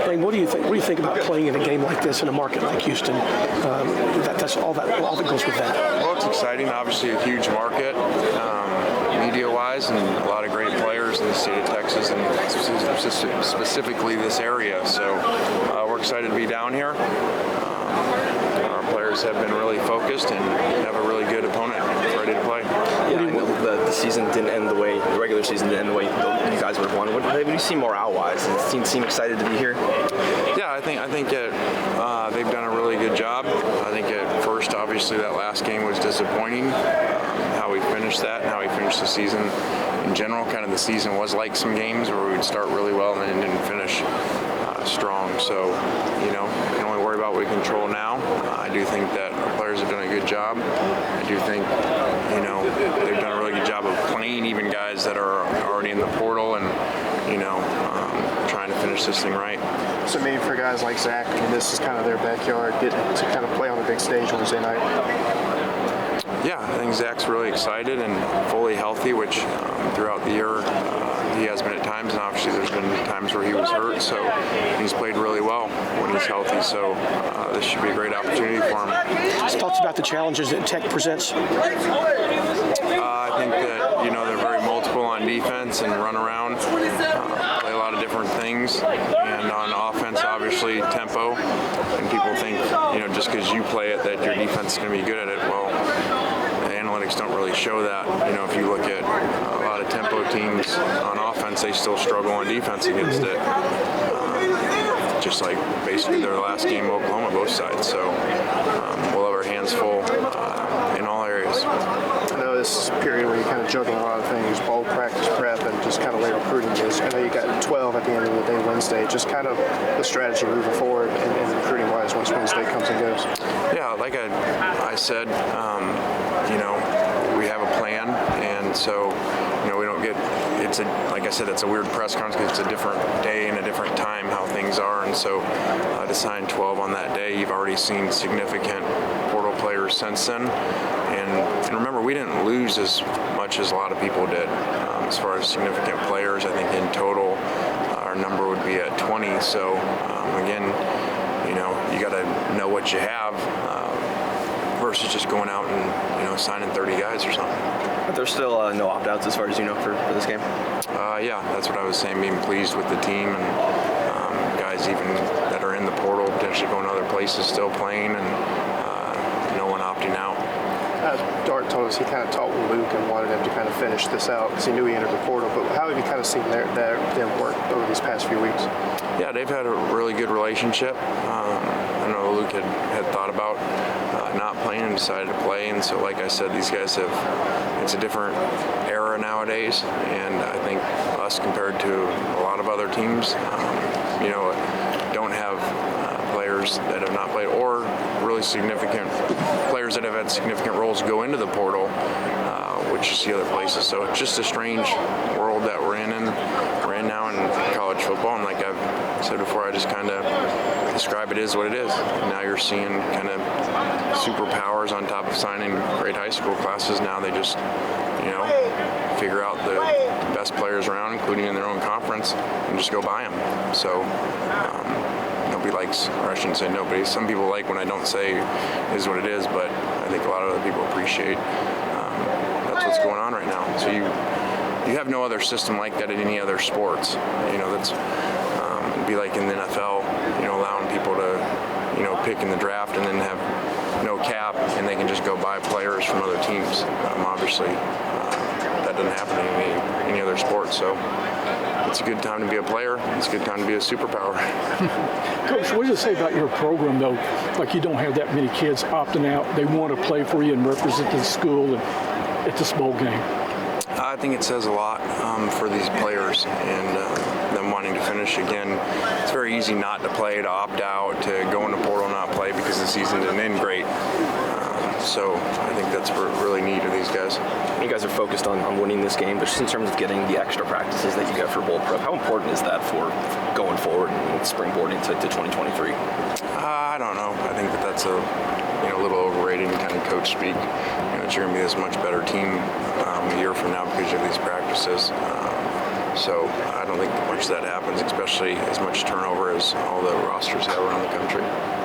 Lane, what do you think? What do you think about playing in a game like this in a market like Houston? That's all that goes with that. Well, it's exciting. Obviously, a huge market, media-wise, and a lot of great players in the state of Texas, and specifically this area. So we're excited to be down here. Our players have been really focused and have a really good opponent ready to play. Yeah, I know the season didn't end the way, the regular season didn't end the way you guys would have wanted. What do you see morale-wise? Does the team seem excited to be here? Yeah, I think they've done a really good job. I think at first, obviously, that last game was disappointing. How we finished that and how we finished the season in general. Kind of the season was like some games where we would start really well and then didn't finish strong. So, you can only worry about what we control now. I do think that our players have done a good job. I do think, they've done a really good job of playing even guys that are already in the portal and, trying to finish this thing right. So maybe for guys like Zach, this is kind of their backyard, getting to kind of play on the big stage Wednesday night. Yeah, I think Zach's really excited and fully healthy, which throughout the year he has been at times, and obviously there's been times where he was hurt, so he's played really well when he's healthy, so this should be a great opportunity for him. Just thoughts about the challenges that Tech presents? I think that, they're very multiple on defense and run around, play a lot of different things, and on offense, obviously, tempo, and people think, just because you play it that your defense is going to be good at it. Well, the analytics don't really show that. If you look at a lot of tempo teams on offense, they still struggle on defense against it. Just like basically their last game, Oklahoma, both sides. So we'll have our hands full in all areas. I know this is a period where you're kind of juggling a lot of things, bowl practice prep, and just kind of where recruiting is. I know you got 12 at the end of the day Wednesday. Just kind of the strategy moving forward and recruiting-wise once Wednesday comes and goes. Yeah, like I said, we have a plan, and so we don't get. Like I said, it's a weird press conference because it's a different day and a different time how things are, and so to sign 12 on that day, you've already seen significant portal players since then, and remember, we didn't lose as much as a lot of people did as far as significant players. I think in total our number would be at 20. So again, you got to know what you have versus just going out and signing 30 guys or something. But there's still no opt-outs as far as for this game? Yeah, that's what I was saying, being pleased with the team and guys even that are in the portal, potentially going to other places, still playing, and no one opting out. Dart told us he kind of talked with Luke and wanted him to kind of finish this out because he knew he entered the portal, but how have you kind of seen them work over these past few weeks? Yeah, they've had a really good relationship. I know Luke had thought about not playing and decided to play, and so like I said, these guys it's a different era nowadays, and I think us compared to a lot of other teams, don't have players that have not played or really significant players that have had significant roles go into the portal, which you see other places. So it's just a strange world that we're in now in college football, and like I've said before, I just kind of describe it as what it is. And now you're seeing kind of superpowers on top of signing great high school classes. Now they just, figure out the best players around, including in their own conference, and just go buy them. So nobody likes, or I shouldn't say nobody, some people like when I don't say is what it is, but I think a lot of other people appreciate that's what's going on right now. So you have no other system like that in any other sports. That's it'd be like in the NFL, allowing people to, pick in the draft and then have no cap and they can just go buy players from other teams. Obviously, that doesn't happen in any other sport. So it's a good time to be a player. It's a good time to be a superpower. Coach, what does it say about your program, though? Like you don't have that many kids opting out. They want to play for you and represent the school, and it's a small game. I think it says a lot for these players and them wanting to finish. Again, it's very easy not to play, to opt out, to go in the portal and not play because the season didn't end great. So I think that's really neat of these guys. You guys are focused on winning this game, but just in terms of getting the extra practices that you get for bowl prep, how important is that for going forward and springboarding to 2023? I don't know. I think that's a little overrated kind of coach speak. That you're going to be this much better team a year from now because of these practices. So I don't think much of that happens, especially as much turnover as all the rosters have around the country.